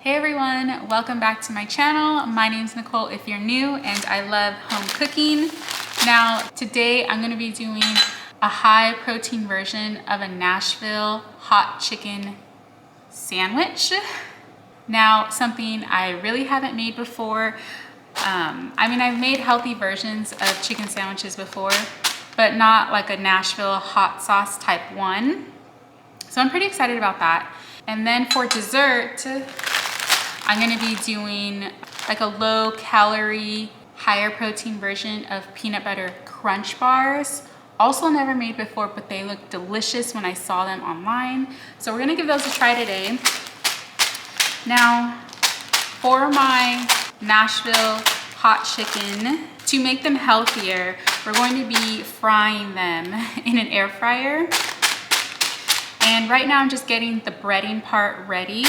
Hey everyone, welcome back to my channel. My name's Nicole if you're new, and I love home cooking. Now today I'm going to be doing a high protein version of a Nashville hot chicken sandwich. Now something I really haven't made before. I've made healthy versions of chicken sandwiches before, but not like a Nashville hot sauce type one. So I'm pretty excited about that. And then for dessert, I'm gonna be doing like a low calorie, higher protein version of peanut butter crunch bars. Also never made before, but they look delicious when I saw them online. So we're gonna give those a try today. Now, for my Nashville hot chicken, to make them healthier, we're going to be frying them in an air fryer. And right now I'm just getting the breading part ready.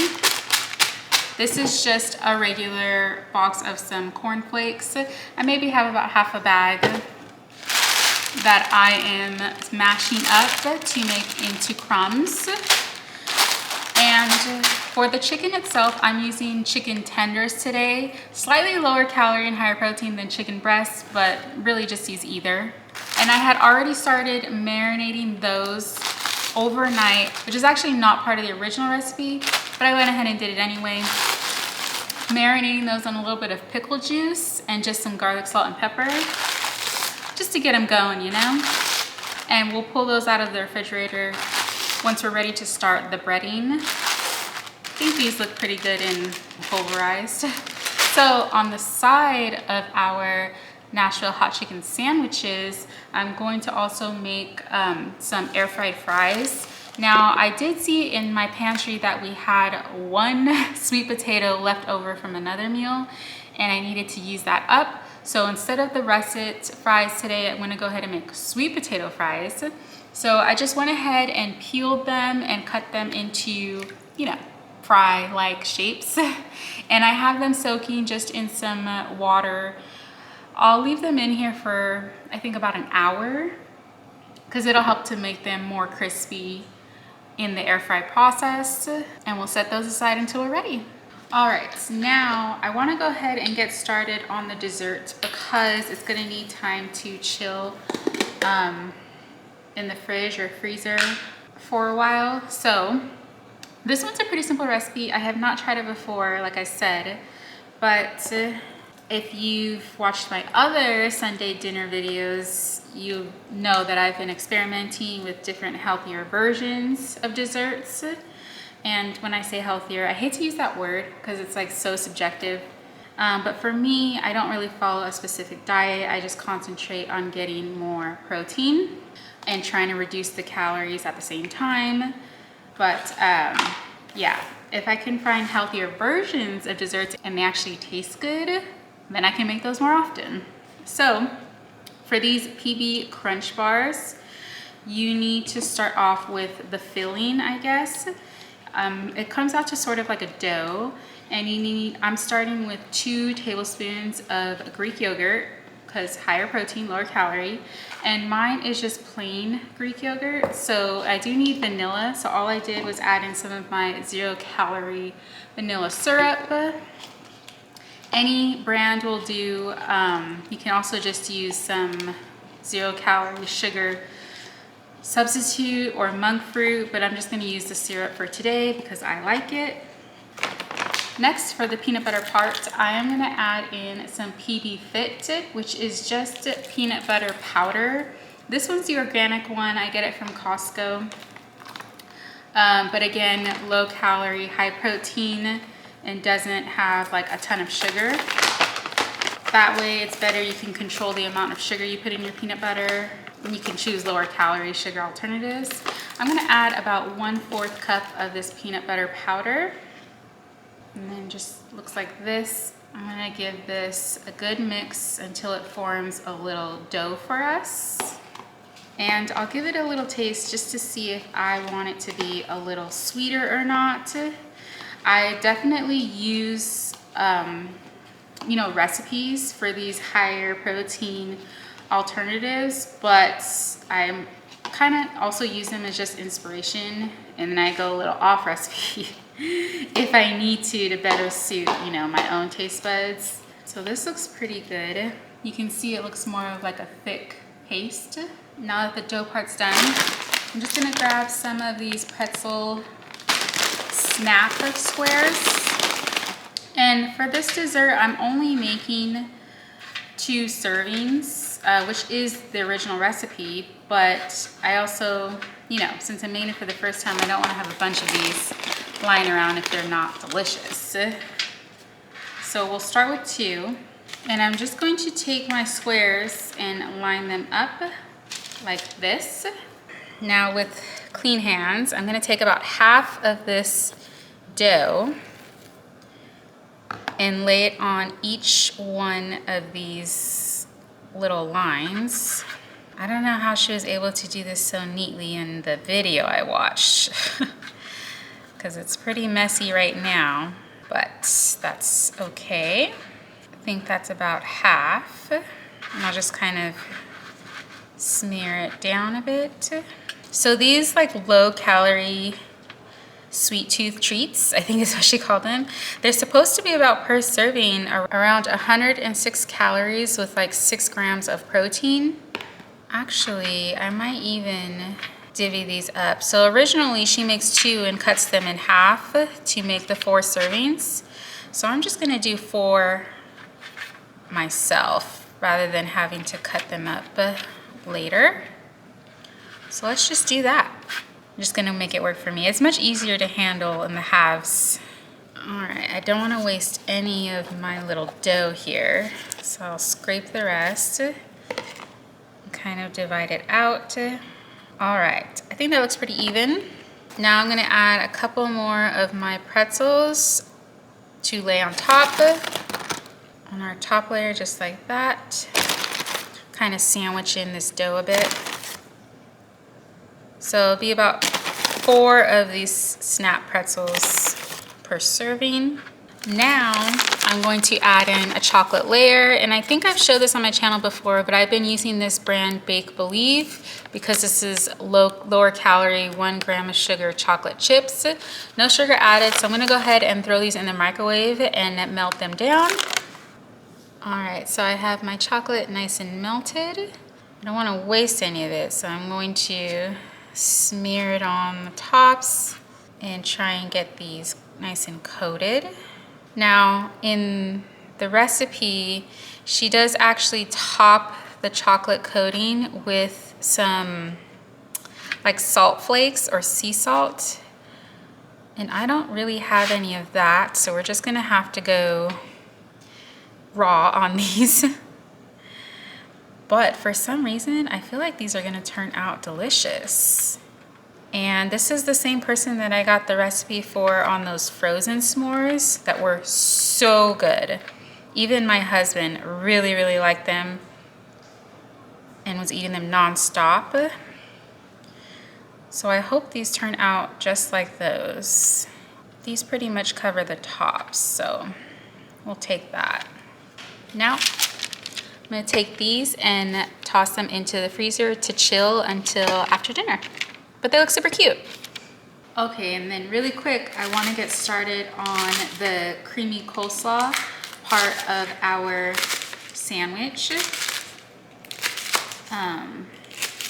This is just a regular box of some cornflakes. I maybe have about half a bag that I am mashing up to make into crumbs. And for the chicken itself, I'm using chicken tenders today. Slightly lower calorie and higher protein than chicken breasts, but really just use either. And I had already started marinating those overnight, which is actually not part of the original recipe, but I went ahead and did it anyway. Marinating those on a little bit of pickle juice and just some garlic, salt, and pepper, just to get them going, you know? And we'll pull those out of the refrigerator once we're ready to start the breading. I think these look pretty good and pulverized. So on the side of our Nashville hot chicken sandwiches, I'm going to also make some air fried fries. Now I did see in my pantry that we had one sweet potato left over from another meal, and I needed to use that up. So instead of the russet fries today, I'm gonna go ahead and make sweet potato fries. So I just went ahead and peeled them and cut them into, fry-like shapes. And I have them soaking just in some water. I'll leave them in here for, I think, about an hour, because it'll help to make them more crispy in the air fry process. And we'll set those aside until we're ready. All right, now I wanna go ahead and get started on the dessert because it's gonna need time to chill in the fridge or freezer for a while. So this one's a pretty simple recipe. I have not tried it before, like I said, but if you've watched my other Sunday dinner videos, you know that I've been experimenting with different healthier versions of desserts. And when I say healthier, I hate to use that word because it's like so subjective. But for me, I don't really follow a specific diet. I just concentrate on getting more protein and trying to reduce the calories at the same time. But yeah, if I can find healthier versions of desserts and they actually taste good, then I can make those more often. So for these PB crunch bars, you need to start off with the filling, I guess. It comes out to sort of like a dough, and I'm starting with 2 tablespoons of Greek yogurt, because higher protein, lower calorie, and mine is just plain Greek yogurt. So I do need vanilla, so all I did was add in some of my 0-calorie vanilla syrup. Any brand will do. You can also just use some 0-calorie sugar substitute or monk fruit, but I'm just going to use the syrup for today because I like it. Next, for the peanut butter part, I am going to add in some PB Fit, which is just peanut butter powder. This one's the organic one. I get it from Costco. But again, low calorie, high protein, and doesn't have like a ton of sugar. That way it's better. You can control the amount of sugar you put in your peanut butter, and you can choose lower calorie sugar alternatives. I'm gonna add about 1/4 cup of this peanut butter powder. And then just looks like this. I'm gonna give this a good mix until it forms a little dough for us. And I'll give it a little taste just to see if I want it to be a little sweeter or not. I definitely use, recipes for these higher protein alternatives, but I'm kind of also use them as just inspiration, and then I go a little off recipe if I need to better suit, you know, my own taste buds. So this looks pretty good. You can see it looks more of like a thick paste. Now that the dough part's done, I'm just gonna grab some of these pretzel snap squares. And for this dessert, I'm only making 2 servings, which is the original recipe, but I also, you know, since I'm making it for the first time, I don't want to have a bunch of these lying around if they're not delicious. So we'll start with 2, and I'm just going to take my squares and line them up like this. Now with clean hands, I'm going to take about half of this dough and lay it on each one of these little lines. I don't know how she was able to do this so neatly in the video I watched, because it's pretty messy right now, but that's okay. I think that's about half, and I'll just kind of smear it down a bit. So these like low calorie sweet tooth treats, I think is what she called them, they're supposed to be about per serving around 106 calories with like 6 grams of protein. Actually, I might even divvy these up. So originally she makes 2 and cuts them in half to make the 4 servings. So I'm just gonna do 4 myself rather than having to cut them up later. So let's just do that. I'm just gonna make it work for me. It's much easier to handle in the halves. All right, I don't wanna waste any of my little dough here. So I'll scrape the rest and kind of divide it out. All right, I think that looks pretty even. Now I'm gonna add a couple more of my pretzels to lay on top. On our top layer, just like that. Kind of sandwich in this dough a bit. So it'll be about 4 of these snap pretzels per serving. Now I'm going to add in a chocolate layer, and I think I've showed this on my channel before, but I've been using this brand Bake Believe because this is lower calorie, 1 gram of sugar chocolate chips. No sugar added, so I'm gonna go ahead and throw these in the microwave and melt them down. All right, so I have my chocolate nice and melted. I don't wanna waste any of it, so I'm going to smear it on the tops and try and get these nice and coated. Now in the recipe, she does actually top the chocolate coating with some like salt flakes or sea salt. And I don't really have any of that, so we're just gonna have to go raw on these. But for some reason, I feel like these are gonna turn out delicious. And this is the same person that I got the recipe for on those frozen s'mores that were so good. Even my husband really, really liked them and was eating them non-stop. So I hope these turn out just like those. These pretty much cover the tops, so we'll take that. Now, I'm gonna take these and toss them into the freezer to chill until after dinner. But they look super cute. Okay, and then really quick, I wanna get started on the creamy coleslaw part of our sandwich.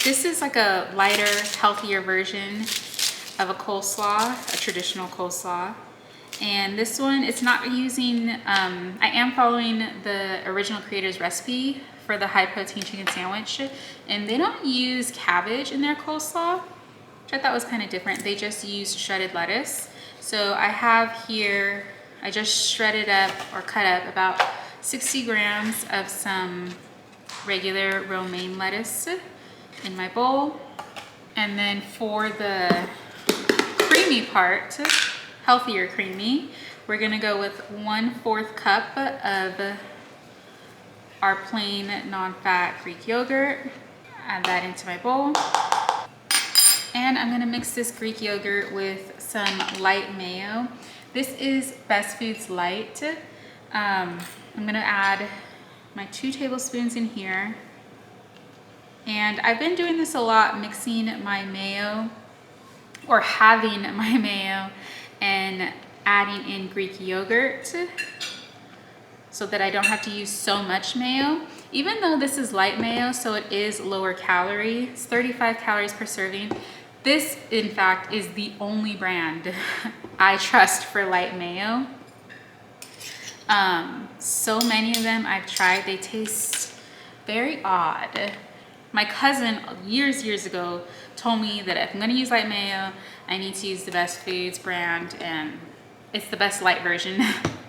This is like a lighter, healthier version of a coleslaw, a traditional coleslaw. And this one, it's not using, I am following the original creator's recipe for the high protein chicken sandwich, and they don't use cabbage in their coleslaw, which I thought was kind of different. They just use shredded lettuce. So I have here, I just shredded up or cut up about 60 grams of some regular romaine lettuce in my bowl. And then for the creamy part, healthier creamy, we're gonna go with 1/4 cup of our plain non-fat Greek yogurt. Add that into my bowl. And I'm gonna mix this Greek yogurt with some light mayo. This is Best Foods Light. I'm gonna add my 2 tablespoons in here. And I've been doing this a lot, mixing my mayo or having my mayo and adding in Greek yogurt so that I don't have to use so much mayo. Even though this is light mayo, so it is lower calorie, it's 35 calories per serving. This, in fact, is the only brand I trust for light mayo. So many of them I've tried, they taste very odd. My cousin years ago told me that if I'm gonna use light mayo, I need to use the Best Foods brand, and it's the best light version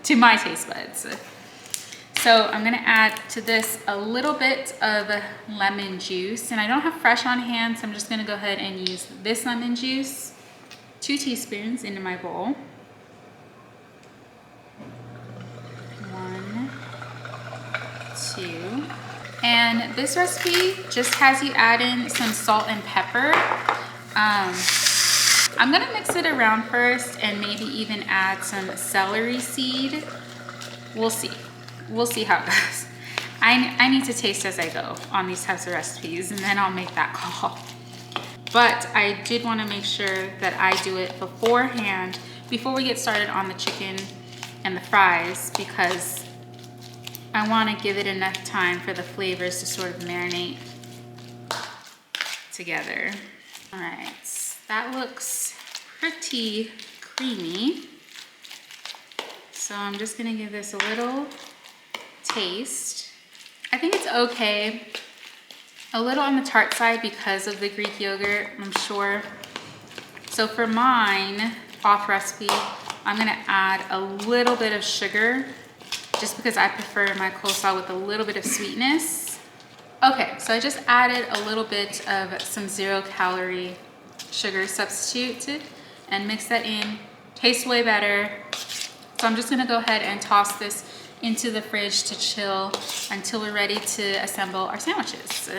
to my taste buds. So I'm gonna add to this a little bit of lemon juice, and I don't have fresh on hand, so I'm just gonna go ahead and use this lemon juice, 2 teaspoons into my bowl. 1, 2. And this recipe just has you add in some salt and pepper. I'm gonna mix it around first and maybe even add some celery seed. We'll see. We'll see how it goes. I need to taste as I go on these types of recipes, and then I'll make that call. But I did want to make sure that I do it beforehand, before we get started on the chicken and the fries, because I want to give it enough time for the flavors to sort of marinate together. All right, that looks pretty creamy. So I'm just gonna give this a little taste. I think it's okay. A little on the tart side because of the Greek yogurt, I'm sure. So for mine, off recipe, I'm gonna add a little bit of sugar just because I prefer my coleslaw with a little bit of sweetness. Okay, so I just added a little bit of some 0-calorie sugar substitute and mix that in. Tastes way better. So I'm just gonna go ahead and toss this into the fridge to chill until we're ready to assemble our sandwiches.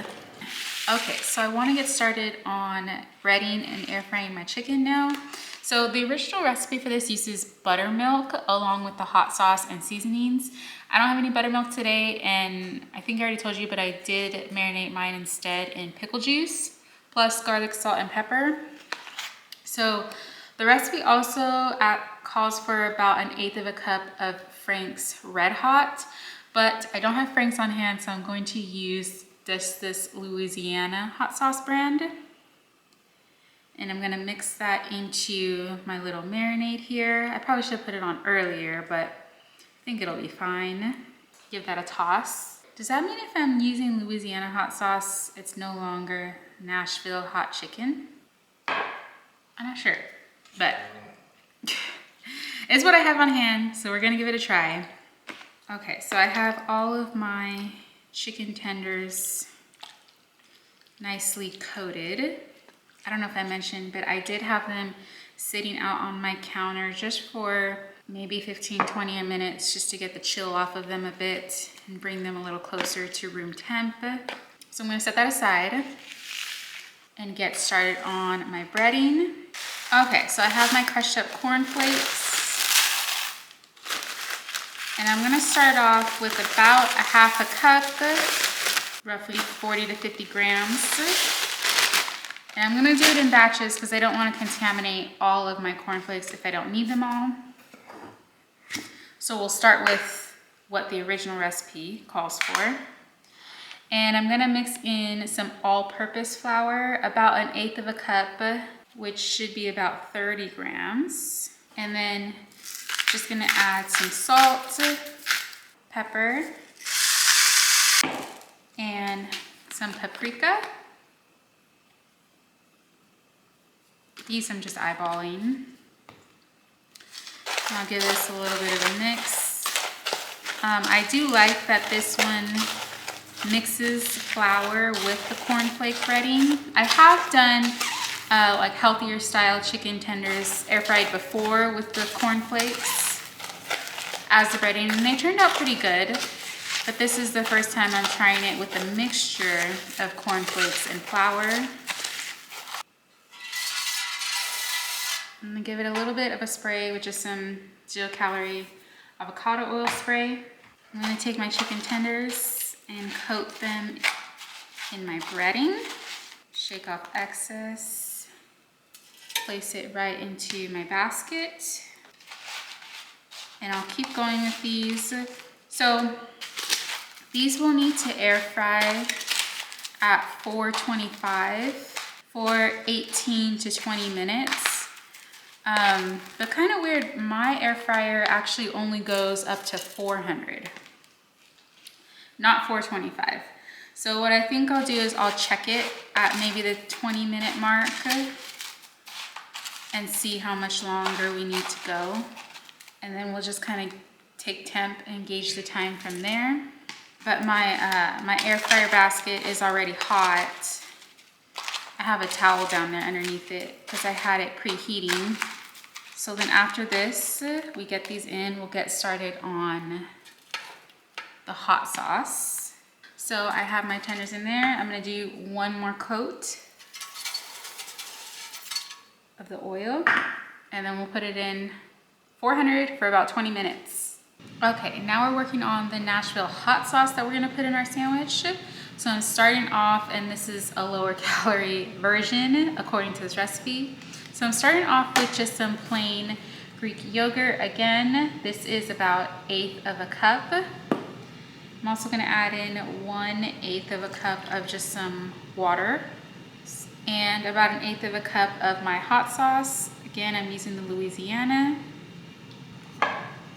Okay, so I wanna get started on breading and air frying my chicken now. So the original recipe for this uses buttermilk along with the hot sauce and seasonings. I don't have any buttermilk today, and I think I already told you, but I did marinate mine instead in pickle juice, plus garlic, salt, and pepper. So the recipe also calls for about 1/8 cup of Frank's Red Hot, but I don't have Frank's on hand, so I'm going to use this Louisiana hot sauce brand. And I'm gonna mix that into my little marinade here. I probably should have put it on earlier, but I think it'll be fine. Give that a toss. Does that mean if I'm using Louisiana hot sauce, it's no longer Nashville Hot Chicken? I'm not sure, but it's what I have on hand, so we're gonna give it a try. Okay, so I have all of my chicken tenders nicely coated. I don't know if I mentioned, but I did have them sitting out on my counter just for maybe 15-20 minutes just to get the chill off of them a bit and bring them a little closer to room temp. So I'm gonna set that aside and get started on my breading. Okay, so I have my crushed up cornflakes. And I'm gonna start off with about 1/2 cup, roughly 40 to 50 grams. And I'm gonna do it in batches because I don't wanna contaminate all of my cornflakes if I don't need them all. So we'll start with what the original recipe calls for. And I'm gonna mix in some all-purpose flour, about 1/8 cup, which should be about 30 grams. And then just gonna add some salt, pepper, and some paprika. These I'm just eyeballing. I'll give this a little bit of a mix. I do like that this one mixes flour with the cornflake breading. I have done like healthier style chicken tenders air fried before with the cornflakes as the breading, and they turned out pretty good. But this is the first time I'm trying it with a mixture of cornflakes and flour. I'm gonna give it a little bit of a spray with just some 0-calorie avocado oil spray. I'm gonna take my chicken tenders and coat them in my breading. Shake off excess. place it right into my basket. And I'll keep going with these. So these will need to air fry at 425 for 18 to 20 minutes. But kind of weird, my air fryer actually only goes up to 400, not 425. So what I think I'll do is I'll check it at maybe the 20-minute mark and see how much longer we need to go. And then we'll just kind of take temp and gauge the time from there. But my air fryer basket is already hot. I have a towel down there underneath it because I had it preheating. So then after this, we get these in, we'll get started on the hot sauce. So I have my tenders in there. I'm gonna do one more coat of the oil, and then we'll put it in 400 for about 20 minutes. Okay, now we're working on the Nashville hot sauce that we're gonna put in our sandwich. So I'm starting off, and this is a lower calorie version according to this recipe. So I'm starting off with just some plain Greek yogurt. Again, this is about 1/8 of a cup. I'm also gonna add in 1/8 of a cup of just some water and about 1/8 of a cup of my hot sauce. Again, I'm using the Louisiana.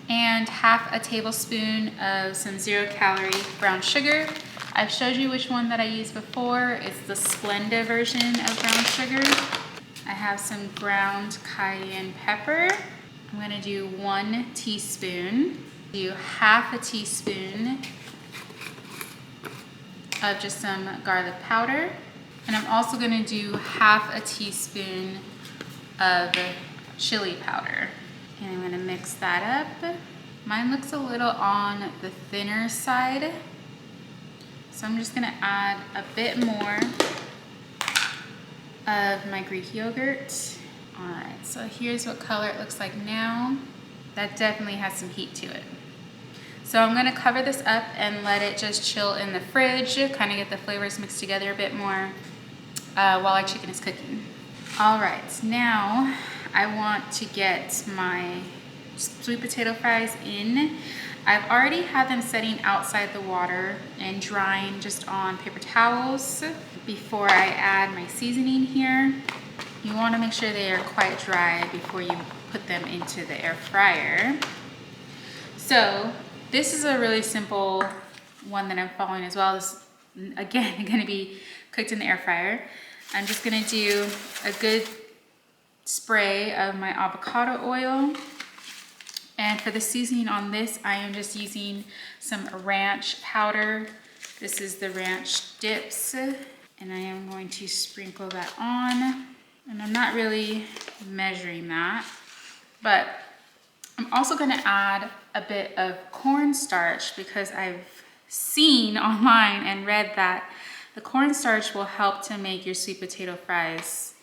And 1/2 tablespoon of some 0-calorie brown sugar. I've showed you which one that I used before. It's the Splenda version of brown sugar. I have some ground cayenne pepper. I'm gonna do 1 teaspoon. Do 1/2 teaspoon of just some garlic powder. And I'm also gonna do 1/2 teaspoon of chili powder. And I'm gonna mix that up. Mine looks a little on the thinner side, so I'm just gonna add a bit more of my Greek yogurt. All right, so here's what color it looks like now. That definitely has some heat to it. So I'm gonna cover this up and let it just chill in the fridge, kind of get the flavors mixed together a bit more while our chicken is cooking. All right, now I want to get my sweet potato fries in. I've already had them setting outside the water and drying just on paper towels before I add my seasoning here. You want to make sure they are quite dry before you put them into the air fryer. So this is a really simple one that I'm following as well. This, again, going to be cooked in the air fryer. I'm just going to do a good spray of my avocado oil. And for the seasoning on this, I am just using some ranch powder. This is the ranch dips, and I am going to sprinkle that on. And I'm not really measuring that, but I'm also gonna add a bit of cornstarch because I've seen online and read that the cornstarch will help to make your sweet potato fries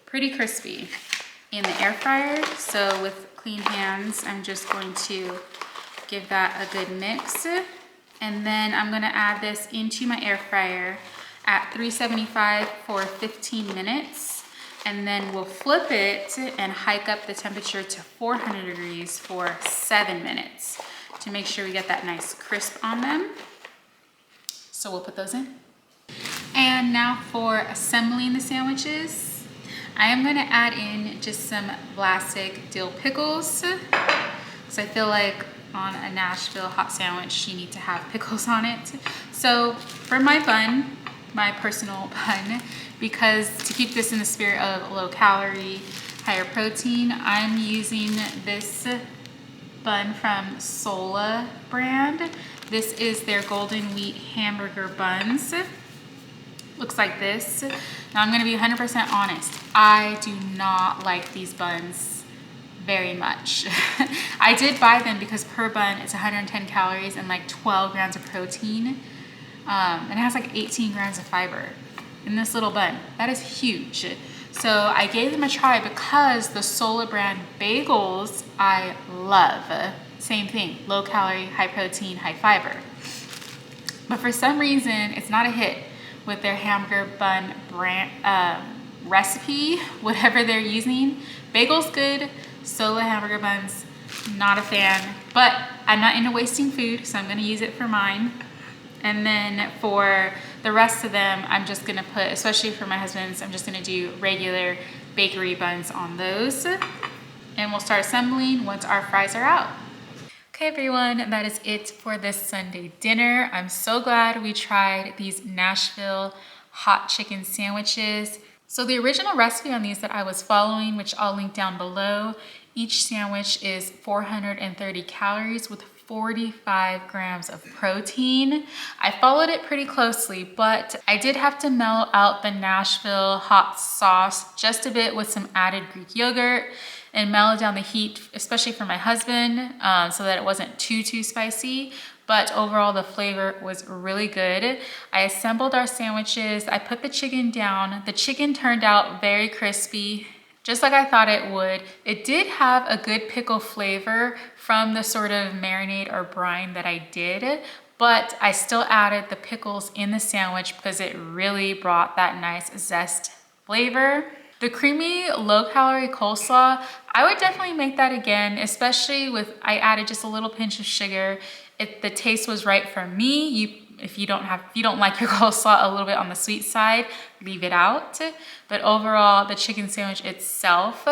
pretty crispy in the air fryer. So with clean hands, I'm just going to give that a good mix. And then I'm gonna add this into my air fryer at 375 for 15 minutes. And then we'll flip it and hike up the temperature to 400 degrees for 7 minutes to make sure we get that nice crisp on them. So we'll put those in. And now for assembling the sandwiches. I am gonna add in just some Vlasic dill pickles. So I feel like on a Nashville hot sandwich, you need to have pickles on it. So for my bun, my personal bun, because to keep this in the spirit of low calorie, higher protein, I'm using this bun from Sola brand. This is their golden wheat hamburger buns. Looks like this. Now I'm gonna be 100% honest. I do not like these buns very much. I did buy them because per bun it's 110 calories and like 12 grams of protein. And it has like 18 grams of fiber in this little bun. That is huge. So I gave them a try because the Sola brand bagels I love. Same thing, low calorie, high protein, high fiber. But for some reason, it's not a hit with their hamburger bun brand recipe, whatever they're using. Bagels good, solo hamburger buns, not a fan, but I'm not into wasting food, so I'm gonna use it for mine. And then for the rest of them, I'm just gonna put, especially for my husband's, I'm just gonna do regular bakery buns on those. And we'll start assembling once our fries are out. Okay everyone, that is it for this Sunday dinner. I'm so glad we tried these Nashville Hot Chicken Sandwiches. So the original recipe on these that I was following, which I'll link down below, each sandwich is 430 calories with 45 grams of protein. I followed it pretty closely, but I did have to mellow out the Nashville hot sauce just a bit with some added Greek yogurt and mellow down the heat, especially for my husband, so that it wasn't too spicy. But overall, the flavor was really good. I assembled our sandwiches. I put the chicken down. The chicken turned out very crispy, just like I thought it would. It did have a good pickle flavor from the sort of marinade or brine that I did, but I still added the pickles in the sandwich because it really brought that nice zest flavor. The creamy, low-calorie coleslaw, I would definitely make that again, especially with, I added just a little pinch of sugar. The taste was right for me. If you don't like your coleslaw a little bit on the sweet side, leave it out. But overall, the chicken sandwich itself,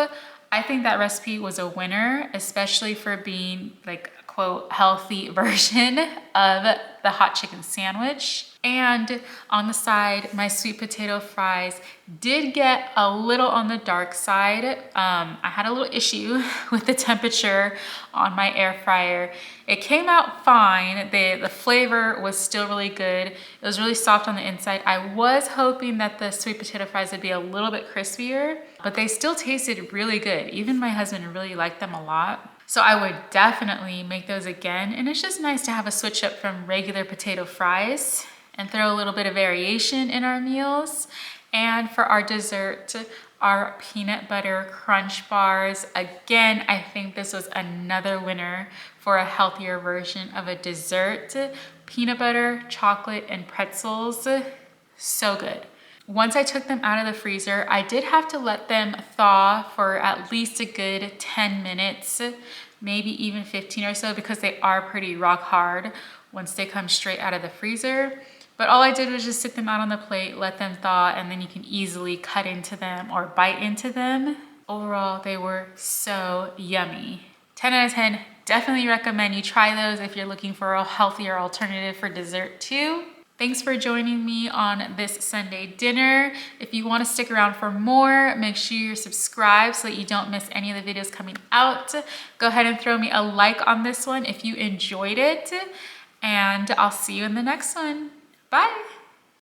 I think that recipe was a winner, especially for being like a quote healthy version of the hot chicken sandwich. And on the side, my sweet potato fries did get a little on the dark side. I had a little issue with the temperature on my air fryer. It came out fine. The flavor was still really good. It was really soft on the inside. I was hoping that the sweet potato fries would be a little bit crispier, but they still tasted really good. Even my husband really liked them a lot. So I would definitely make those again. And it's just nice to have a switch up from regular potato fries and throw a little bit of variation in our meals. And for our dessert, our peanut butter crunch bars. Again, I think this was another winner for a healthier version of a dessert. Peanut butter, chocolate, and pretzels, so good. Once I took them out of the freezer, I did have to let them thaw for at least a good 10 minutes, maybe even 15 or so, because they are pretty rock hard once they come straight out of the freezer. But all I did was just sit them out on the plate, let them thaw, and then you can easily cut into them or bite into them. Overall, they were so yummy. 10 out of 10, definitely recommend you try those if you're looking for a healthier alternative for dessert too. Thanks for joining me on this Sunday dinner. If you want to stick around for more, make sure you're subscribed so that you don't miss any of the videos coming out. Go ahead and throw me a like on this one if you enjoyed it, and I'll see you in the next one. Bye.